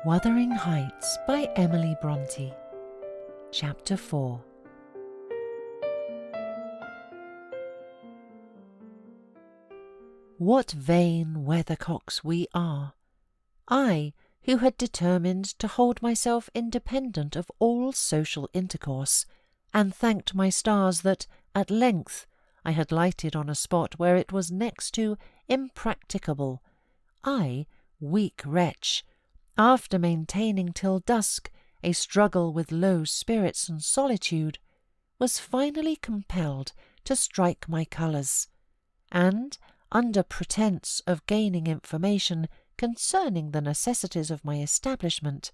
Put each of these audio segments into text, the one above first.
Wuthering Heights by Emily Bronte. Chapter 4. What vain weathercocks we are! I, who had determined to hold myself independent of all social intercourse, and thanked my stars that, at length, I had lighted on a spot where it was next to impracticable. I, weak wretch, after maintaining till dusk a struggle with low spirits and solitude, was finally compelled to strike my colours, and, under pretence of gaining information concerning the necessities of my establishment,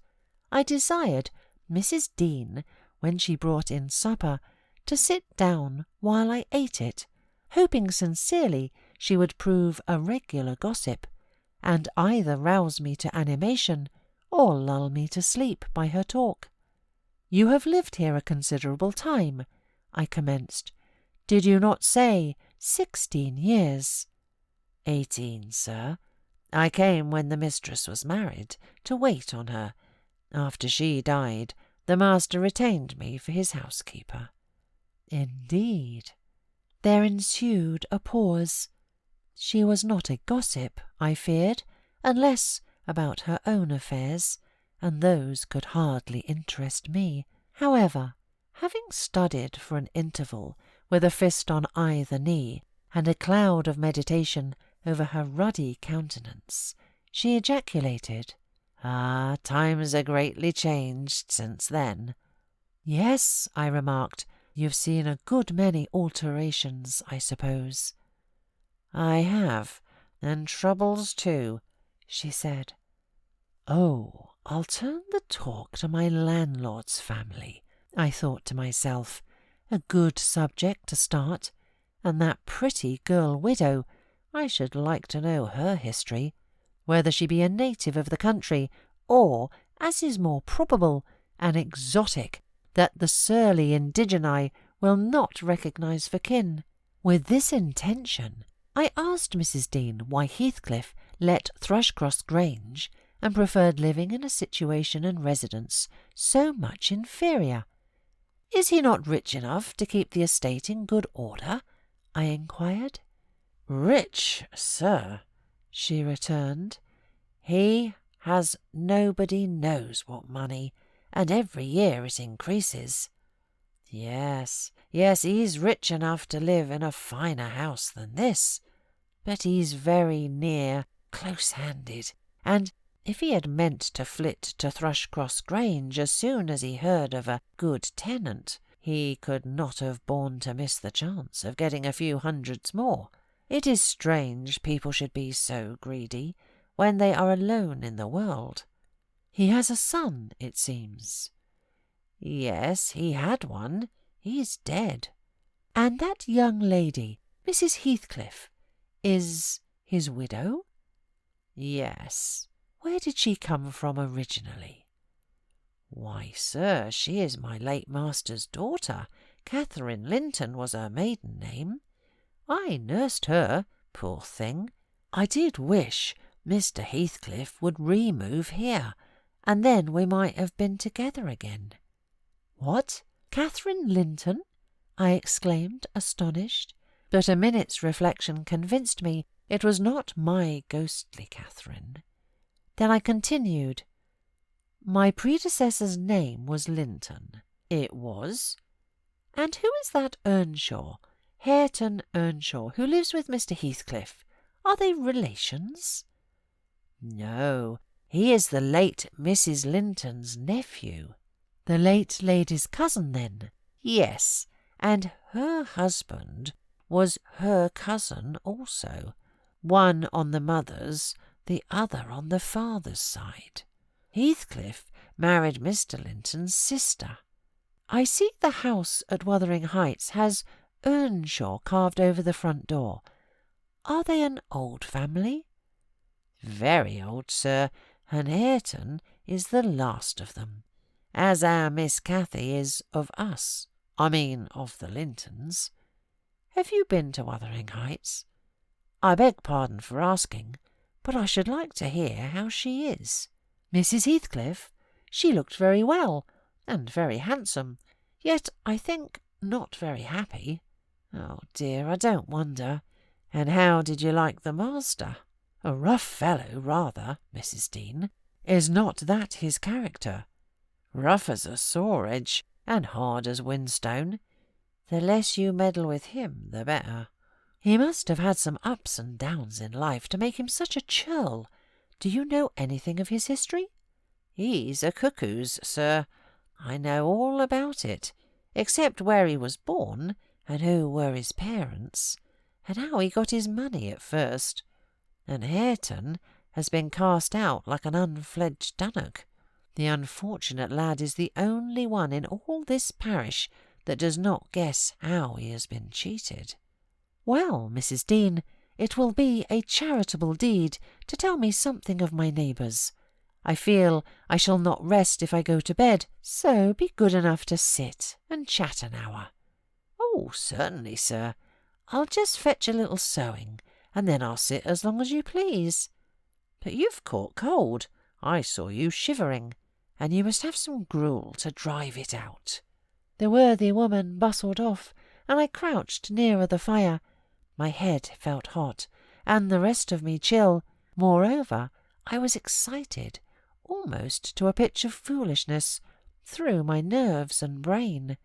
I desired Mrs. Dean, when she brought in supper, to sit down while I ate it, hoping sincerely she would prove a regular gossip, and either rouse me to animation or lull me to sleep by her talk. "You have lived here a considerable time," I commenced. "Did you not say 16 years?" 18, sir. I came when the mistress was married, to wait on her. After she died, the master retained me for his housekeeper." "Indeed." There ensued a pause. She was not a gossip, I feared, unless about her own affairs, and those could hardly interest me. However, having studied for an interval with a fist on either knee and a cloud of meditation over her ruddy countenance, she ejaculated, "Ah, times are greatly changed since then." "Yes," I remarked, "you've seen a good many alterations, I suppose." "I have, and troubles too," she said. "Oh, I'll turn the talk to my landlord's family," I thought to myself. "A good subject to start. And that pretty girl widow, I should like to know her history, whether she be a native of the country, or, as is more probable, an exotic that the surly indigeni will not recognise for kin." With this intention, I asked Mrs. Dean why Heathcliff let Thrushcross Grange and preferred living in a situation and residence so much inferior. "Is he not rich enough to keep the estate in good order?" I inquired. "Rich, sir," she returned. "He has nobody knows what money, and every year it increases. Yes, he's rich enough to live in a finer house than this, but he's very near close-handed, and if he had meant to flit to Thrushcross Grange as soon as he heard of a good tenant, he could not have borne to miss the chance of getting a few hundreds more. It is strange people should be so greedy when they are alone in the world." "He has a son, it seems." "Yes, he had one. He's dead." "And that young lady, Mrs. Heathcliff, is his widow?" "Yes." "Where did she come from originally?" "Why, sir, she is my late master's daughter. Catherine Linton was her maiden name. I nursed her, poor thing. I did wish Mr. Heathcliff would remove here, and then we might have been together again." "What? Catherine Linton?" I exclaimed, astonished. But a minute's reflection convinced me it was not my ghostly Catherine. Then I continued, "My predecessor's name was Linton." "It was." "And who is that Earnshaw, Hareton Earnshaw, who lives with Mr. Heathcliff? Are they relations?" "No, he is the late Mrs. Linton's nephew." "The late lady's cousin, then?" "Yes, and her husband was her cousin also, one on the mother's, the other on the father's side. Heathcliff married Mr. Linton's sister." "I see the house at Wuthering Heights has Earnshaw carved over the front door. Are they an old family?" "Very old, sir, and Hareton is the last of them, as our Miss Cathy is of us, I mean of the Lintons. Have you been to Wuthering Heights? I beg pardon for asking, but I should like to hear how she is." Mrs. Heathcliff, she looked very well, and very handsome, yet, I think, not very happy. Oh dear, I don't wonder. And how did you like the master? A rough fellow, rather, Mrs. Dean. Is not that his character? Rough as a saw edge, and hard as whinstone. The less you meddle with him, the better. He must have had some ups and downs in life to make him such a churl. Do you know anything of his history? He's a cuckoo's, sir. I know all about it, except where he was born, and who were his parents, and how he got his money at first. And Hareton has been cast out like an unfledged dunnock. The unfortunate lad is the only one in all this parish that does not guess how he has been cheated. Well, Mrs. Dean, it will be a charitable deed to tell me something of my neighbours. I feel I shall not rest if I go to bed, so be good enough to sit and chat an hour. Oh, certainly, sir. I'll just fetch a little sewing, and then I'll sit as long as you please. But you've caught cold. I saw you shivering, and you must have some gruel to drive it out. The worthy woman bustled off, and I crouched nearer the fire. My head felt hot, and the rest of me chill. Moreover, I was excited, almost to a pitch of foolishness, through my nerves and brain.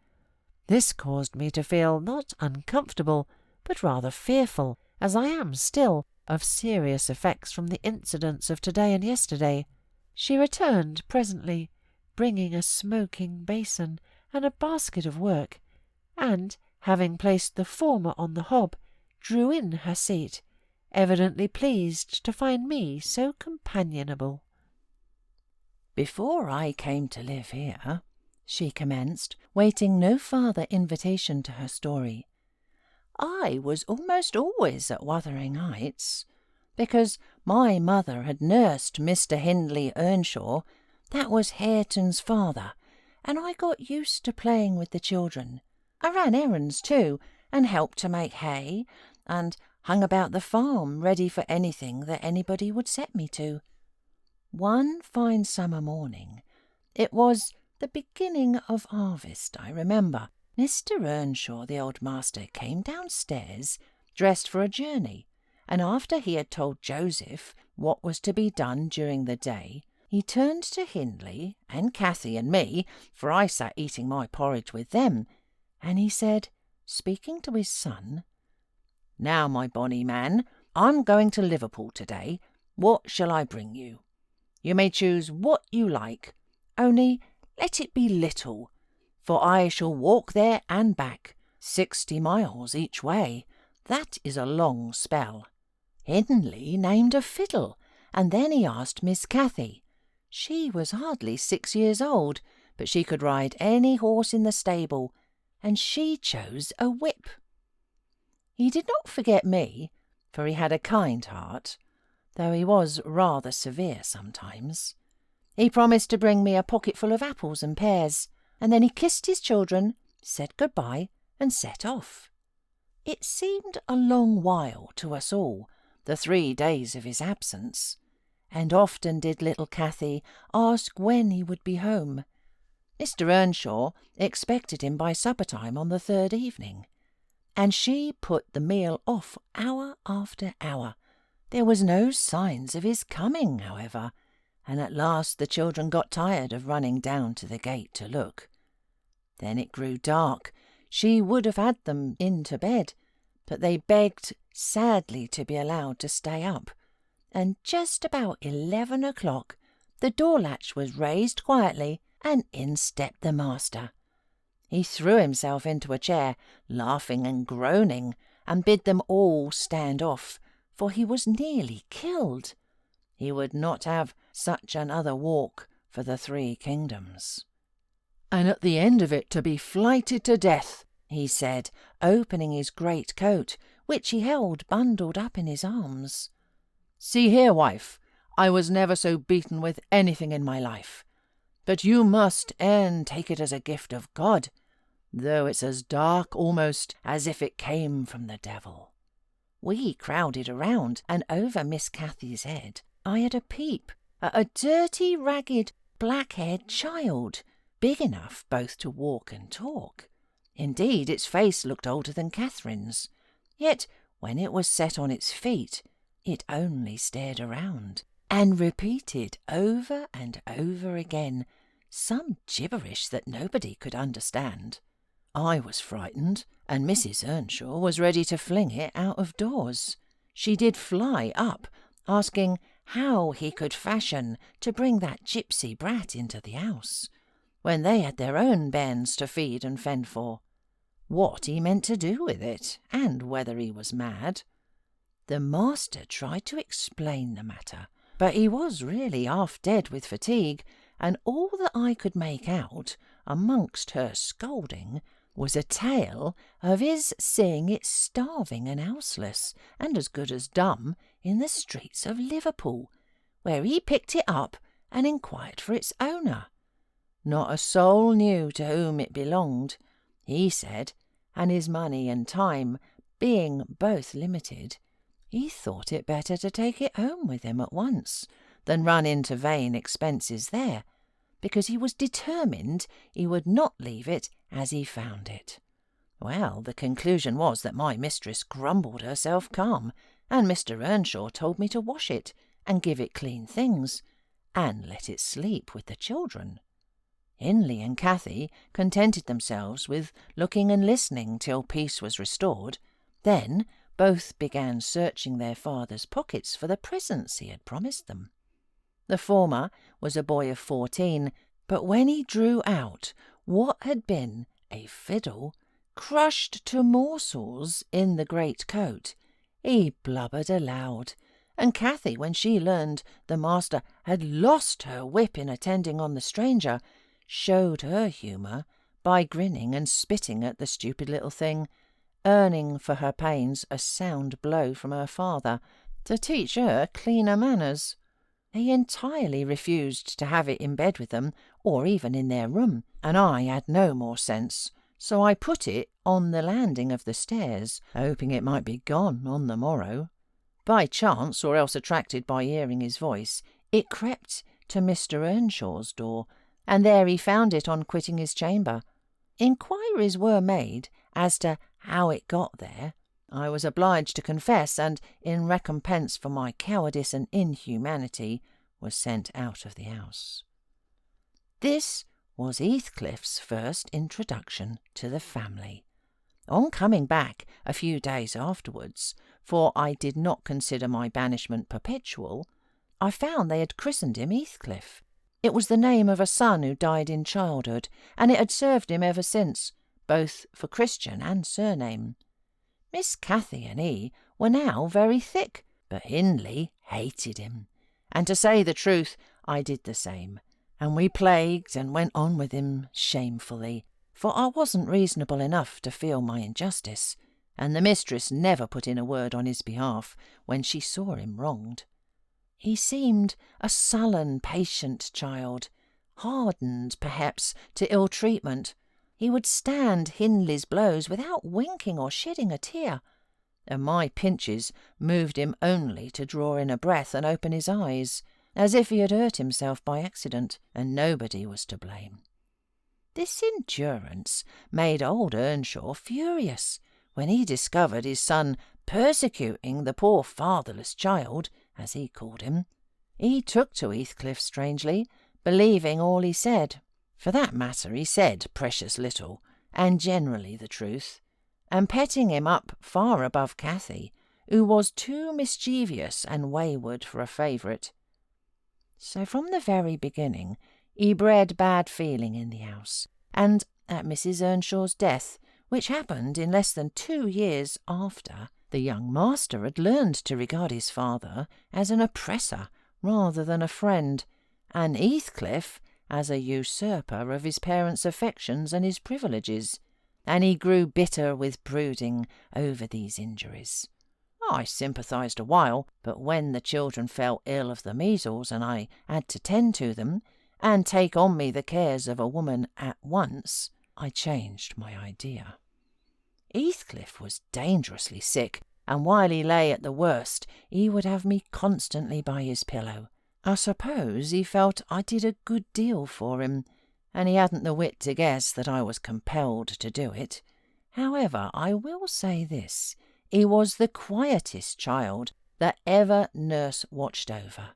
This caused me to feel not uncomfortable, but rather fearful, as I am still, of serious effects from the incidents of to-day and yesterday. She returned presently, bringing a smoking basin and a basket of work, and, having placed the former on the hob, drew in her seat, evidently pleased to find me so companionable. "Before I came to live here," she commenced, waiting no farther invitation to her story, "I was almost always at Wuthering Heights, because my mother had nursed Mr. Hindley Earnshaw, that was Hareton's father, and I got used to playing with the children. I ran errands too, and helped to make hay, and hung about the farm ready for anything that anybody would set me to. One fine summer morning, it was the beginning of harvest, I remember, Mr. Earnshaw, the old master, came downstairs, dressed for a journey, and after he had told Joseph what was to be done during the day, he turned to Hindley and Cathy and me, for I sat eating my porridge with them, and he said, speaking to his son, 'Now, my bonny man, I'm going to Liverpool to-day. What shall I bring you? You may choose what you like, only let it be little, for I shall walk there and back, 60 miles each way. That is a long spell.' Hindley named a fiddle, and then he asked Miss Cathy. She was hardly 6 years old, but she could ride any horse in the stable, and she chose a whip. He did not forget me, for he had a kind heart, though he was rather severe sometimes. He promised to bring me a pocketful of apples and pears, and then he kissed his children, said good-bye, and set off. It seemed a long while to us all, the 3 days of his absence, and often did little Cathy ask when he would be home. Mr. Earnshaw expected him by supper-time on the 3rd evening, and she put the meal off hour after hour. There was no signs of his coming, however, and at last the children got tired of running down to the gate to look. Then it grew dark. She would have had them in to bed, but they begged sadly to be allowed to stay up, and just about 11 o'clock the door-latch was raised quietly, and in stepped the master. He threw himself into a chair, laughing and groaning, and bid them all stand off, for he was nearly killed. He would not have such another walk for the 3 kingdoms. "And at the end of it to be flighted to death," he said, opening his great coat, which he held bundled up in his arms. "See here, wife, I was never so beaten with anything in my life. But you must e'en take it as a gift of God, though it's as dark almost as if it came from the devil." We crowded around, and over Miss Cathy's head I had a peep, a dirty, ragged, black-haired child, big enough both to walk and talk. Indeed, its face looked older than Catherine's. Yet, when it was set on its feet, it only stared around, and repeated over and over again some gibberish that nobody could understand. I was frightened, and Mrs. Earnshaw was ready to fling it out of doors. She did fly up, asking how he could fashion to bring that gypsy brat into the house, when they had their own bairns to feed and fend for, what he meant to do with it, and whether he was mad. The master tried to explain the matter, but he was really half dead with fatigue, and all that I could make out, amongst her scolding, was a tale of his seeing it starving and houseless, and as good as dumb, in the streets of Liverpool, where he picked it up and inquired for its owner. Not a soul knew to whom it belonged, he said, and his money and time being both limited, he thought it better to take it home with him at once than run into vain expenses there, because he was determined he would not leave it as he found it. Well, the conclusion was that my mistress grumbled herself calm, and Mr. Earnshaw told me to wash it and give it clean things, and let it sleep with the children. Hindley and Cathy contented themselves with looking and listening till peace was restored. Then both began searching their father's pockets for the presents he had promised them. The former was a boy of 14, but when he drew out what had been a fiddle, crushed to morsels in the great coat, he blubbered aloud, and Cathy, when she learned the master had lost her whip in attending on the stranger, showed her humour by grinning and spitting at the stupid little thing, earning for her pains a sound blow from her father to teach her cleaner manners. He entirely refused to have it in bed with them, or even in their room, and I had no more sense, so I put it on the landing of the stairs, hoping it might be gone on the morrow. By chance, or else attracted by hearing his voice, it crept to Mr. Earnshaw's door, and there he found it on quitting his chamber. Inquiries were made as to how it got there. I was obliged to confess, and in recompense for my cowardice and inhumanity was sent out of the house. This was Heathcliff's first introduction to the family. On coming back a few days afterwards, for I did not consider my banishment perpetual, I found they had christened him Heathcliff. It was the name of a son who died in childhood, and it had served him ever since, both for Christian and surname. Miss Cathy and he were now very thick, but Hindley hated him, and to say the truth, I did the same, and we plagued and went on with him shamefully, for I wasn't reasonable enough to feel my injustice, and the mistress never put in a word on his behalf when she saw him wronged. He seemed a sullen, patient child, hardened, perhaps, to ill-treatment. He would stand Hindley's blows without winking or shedding a tear, and my pinches moved him only to draw in a breath and open his eyes, as if he had hurt himself by accident, and nobody was to blame. This endurance made old Earnshaw furious when he discovered his son persecuting the poor fatherless child, as he called him. He took to Heathcliff strangely, believing all he said. For that matter, he said precious little, and generally the truth, and petting him up far above Cathy, who was too mischievous and wayward for a favourite. So from the very beginning he bred bad feeling in the house, and at Mrs. Earnshaw's death, which happened in less than 2 years after, the young master had learned to regard his father as an oppressor rather than a friend, and Heathcliff as a usurper of his parents' affections and his privileges, and he grew bitter with brooding over these injuries. I sympathised a while, but when the children fell ill of the measles and I had to tend to them, and take on me the cares of a woman at once, I changed my idea. Heathcliff was dangerously sick, and while he lay at the worst, he would have me constantly by his pillow, I suppose he felt I did a good deal for him, and he hadn't the wit to guess that I was compelled to do it. However, I will say this, he was the quietest child that ever nurse watched over.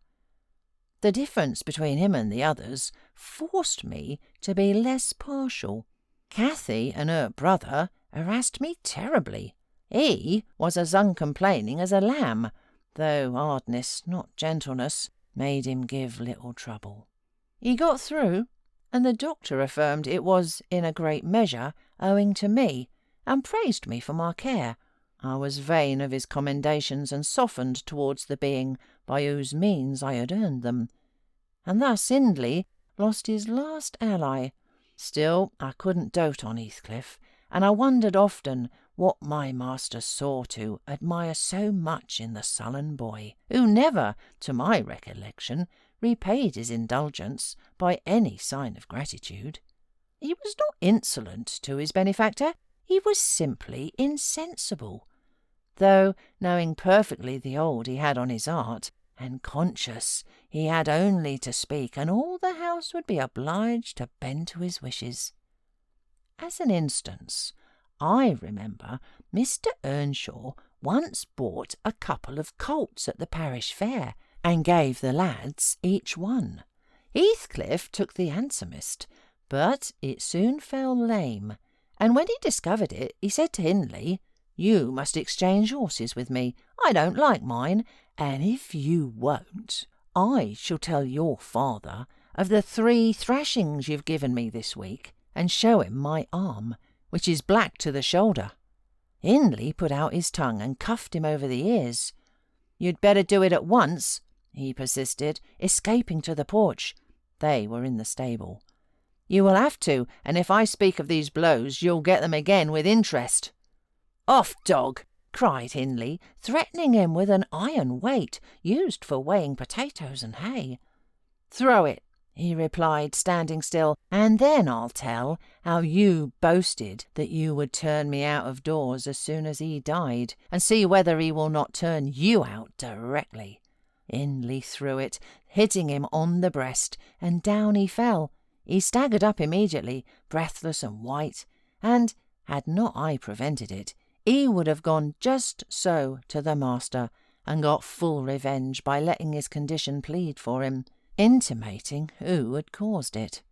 The difference between him and the others forced me to be less partial. Cathy and her brother harassed me terribly. He was as uncomplaining as a lamb, though hardness, not gentleness, made him give little trouble. He got through, and the doctor affirmed it was, in a great measure, owing to me, and praised me for my care. I was vain of his commendations and softened towards the being by whose means I had earned them, and thus Hindley lost his last ally. Still, I couldn't dote on Heathcliff, and I wondered often what my master saw to admire so much in the sullen boy, who never, to my recollection, repaid his indulgence by any sign of gratitude. He was not insolent to his benefactor, he was simply insensible, though, knowing perfectly the hold he had on his heart, and conscious he had only to speak, and all the house would be obliged to bend to his wishes. As an instance, I remember Mr. Earnshaw once bought a couple of colts at the parish fair, and gave the lads each one. Heathcliff took the handsomest, but it soon fell lame, and when he discovered it, he said to Hindley, "You must exchange horses with me. I don't like mine, and if you won't, I shall tell your father of the 3 thrashings you've given me this week, and show him my arm, which is black to the shoulder." Hindley put out his tongue and cuffed him over the ears. "You'd better do it at once," he persisted, escaping to the porch. They were in the stable. "You will have to, and if I speak of these blows, you'll get them again with interest." "Off, dog!" cried Hindley, threatening him with an iron weight used for weighing potatoes and hay. "Throw it," he replied, standing still, "and then I'll tell how you boasted that you would turn me out of doors as soon as he died, and see whether he will not turn you out directly." Hindley threw it, hitting him on the breast, and down he fell. He staggered up immediately, breathless and white, and, had not I prevented it, he would have gone just so to the master, and got full revenge by letting his condition plead for him, intimating who had caused it.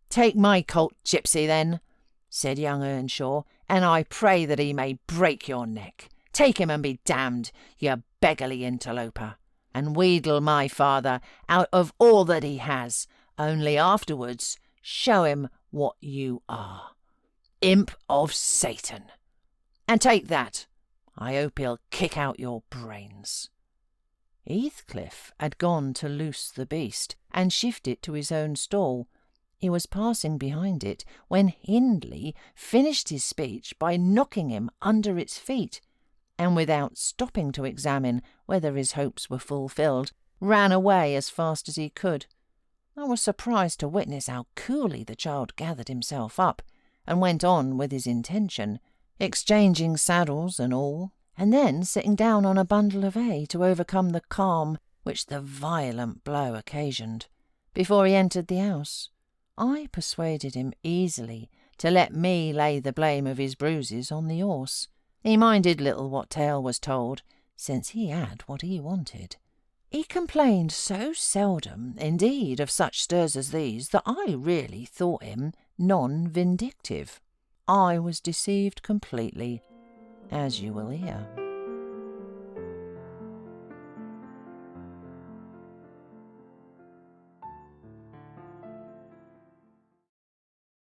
"Take my colt, Gypsy, then," said young Earnshaw, "and I pray that he may break your neck. Take him and be damned, you beggarly interloper, and wheedle my father out of all that he has, only afterwards show him what you are. Imp of Satan! And take that. I hope he'll kick out your brains." Heathcliff had gone to loose the beast and shift it to his own stall. He was passing behind it when Hindley finished his speech by knocking him under its feet, and without stopping to examine whether his hopes were fulfilled, ran away as fast as he could. I was surprised to witness how coolly the child gathered himself up, and went on with his intention, exchanging saddles and all, and then sitting down on a bundle of hay to overcome the calm which the violent blow occasioned. Before he entered the house, I persuaded him easily to let me lay the blame of his bruises on the horse. He minded little what tale was told, since he had what he wanted. He complained so seldom, indeed, of such stirs as these, that I really thought him non-vindictive. I was deceived completely, as you will hear.